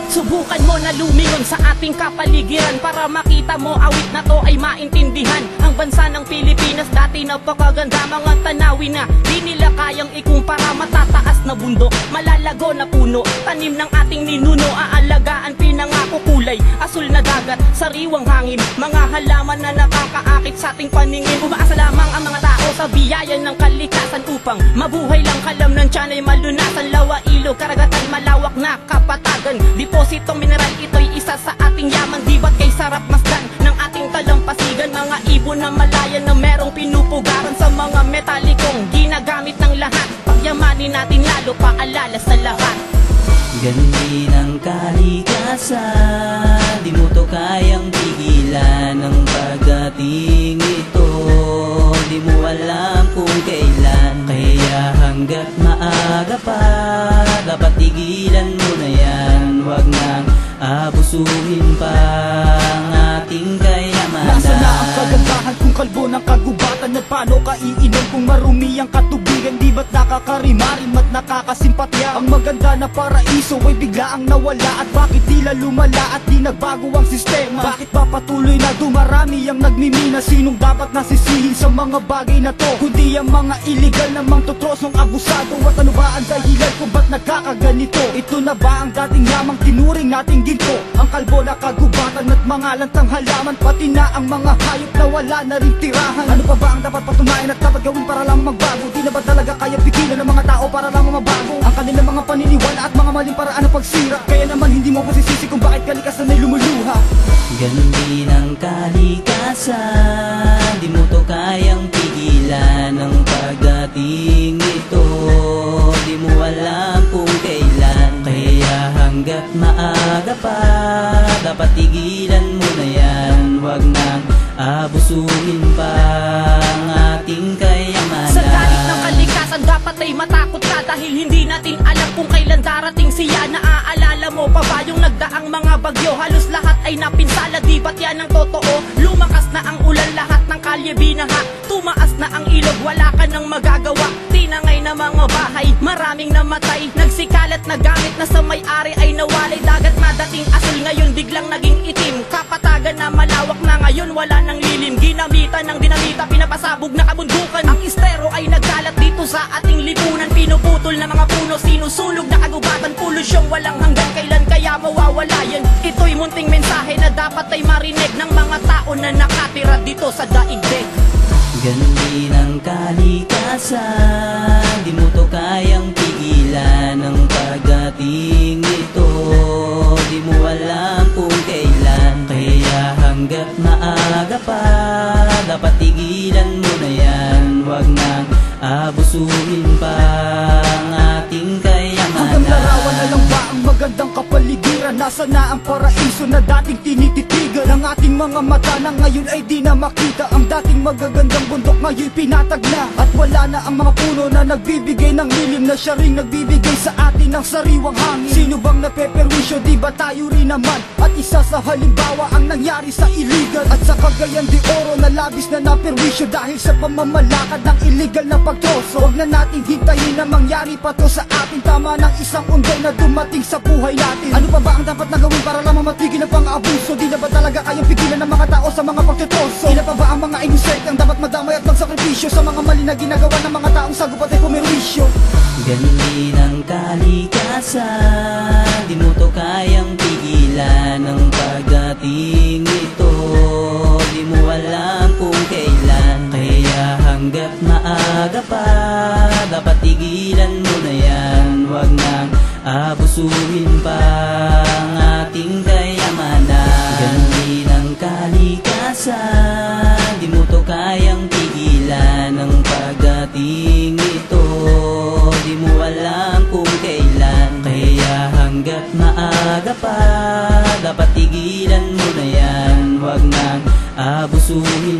Subukan mo na lumingon sa ating kapaligiran para makita mo awit na to ay maintindihan. Ang bansa ng Pilipinas dati napakaganda, mga tanawin na di nila kayang ikumpara. Matataas na bundok, malalago na puno, tanim ng ating ninuno, aalagaan pinangako kulay, asul na dagat, sariwang hangin, mga halaman na nakakaakit sa ating paningin. Umaasa lamang ang mga tao sa biyaya ng kalikasan upang mabuhay lang, kalam ng tiyan ay malunasan. Lawa, ilog, karagatan, malawak na kapatagan, depositong mineral, ito'y isa sa ating yaman. Di ba't kay sarap masdan ng ating talampasigan, mga ibon na malaya na merong pinupugaran sa mga metalikong ginagamit ng lahat. Pagyamanin natin lalo, paalala sa lahat. Gandi ng kalikasan, di mo to kayang pigilan. Ang pagdating ito, di mo alam kung kailan. Kaya hanggat maaga pa, dapat tigilan mo na yan. Huwag nang abusuhin pa ang ating kayamanan. Nasa na ang kagandahan kung kalbo ng kagubatan? At paano ka iinom kung marumi ang katubigan? Di ba't nakakarimarim at nakakasimpatya? Ang maganda na paraiso ay biglaang nawala. At bakit tila lumala at di nagbago ang sistema? Bakit ba patuloy na dumarami ang nagmimina? Sinong dapat nasisihin sa mga bagay na to? Kundi ang mga illegal na mang totrosong abusado. At ano ba ang dahilan kung ba't nagkakaganito? Ito na ba ang dating yamang tinuring nating ginto? Ang kalbo na kagubatan at mga lantang halaman, pati na ang mga hayop na wala na rin tirahan. Ano pa ba ang dapat patunayan at dapat gawin para lang magbago? Di na ba talaga kaya pigilan ng mga tao para lang mabago ang kanilang mga paniniwala at mga maling paraan ng pagsira? Kaya naman hindi mo pasisisi kung bakit kalikasan ay lumuluha. Gandi ng kalikasan, di mo to kayang pigilan. Ang pagdating ito, di mo alam kung kailan. Kaya hanggat maaga pa, dapat tigilan mo na yan. Huwag nang abusuhin pa ang ating kayamanan. Sa galit ng kalikasan dapat ay matakot ka, dahil hindi natin alam kung kailan darating siya. Naaalala mo pa ba yung nagdaang mga bagyo? Halos lahat ay napinsala, di ba't yan ang totoo? Lumakas na ang ulan, lahat ng kalye binaha, tumaas na ang ilog, wala ka nang magagawa. Tinangay na mga bahay, maraming namatay, nagsikalat na gamit na sa may-ari ay nawalay. Dagat na dating asul, ngayon biglang naging itim, kapatagan na malawak na ngayon wala nang lilim. Ginamitan ng dinamita, pinapasabog na kabundukan, ang estero ay nagkalat dito sa ating lipunan. Pinuputol na mga puno, sinusulog na kagubatan, polusyong walang hanggan, kailan kaya mawawala yan? Ito'y munting mensahe na dapat ay marinig ng mga tao na nakatira dito sa daigdig. Gandi ng kalikasan, di mo to kayang pigilan. Ang pagdating ito, di mo alam kung kailan. Kaya hanggat maaga pa, dapat tigilan mo na yan. Huwag nang abusuhin pa ang ating kayamanan. Hanggang larawan na lang ba ang magandang kapaligiran? Nasa na ang paraiso na dating tinititigan ng ating mga mata na ngayon ay di na makita? Ang dating magagandang bundok ngayon pinatag na, at wala na ang mga puno na nagbibigay ng lilim, na siya ring nagbibigay sa atin ng sariwang hangin. Sino bang napeperwisyo? Di ba tayo rin naman? At isa sa halimbawa ang nangyari sa iligal at sa Cagayan de Oro na labis na naperwisyo dahil sa pamamalakad ng illegal na pagtroso. Huwag na nating hintayin na mangyari pa to sa atin. Tama ng isang unday na dumating sa buhay natin. Ano pa ba ang dapat na gawin para lamang matigil ang pang-aabuso? Di na ba talaga kayang pigilan ng mga tao sa mga pagtutroso? Ilan pa ba ang mga inosente ang dapat madamay at magsakripisyo sa mga mali na ginagawa ng mga taong sagupat ay pumerwisyo? Gandi ng kalikasan, di mo to kayang pigilan. Ang pagdating ito, di mo alam kung kailan. Kaya hanggat maaga pa, dapat tigilan mo na yan. Huwag nang abusuhin pa ang ating kayamanan. Gandi ng kalikasan, di mo to kayang pigilan. Ang pagdating ito, di mo alam kung kailan. Kaya hanggat maaga pa, dapat tigilan mo na yan. Huwag nang abusuhin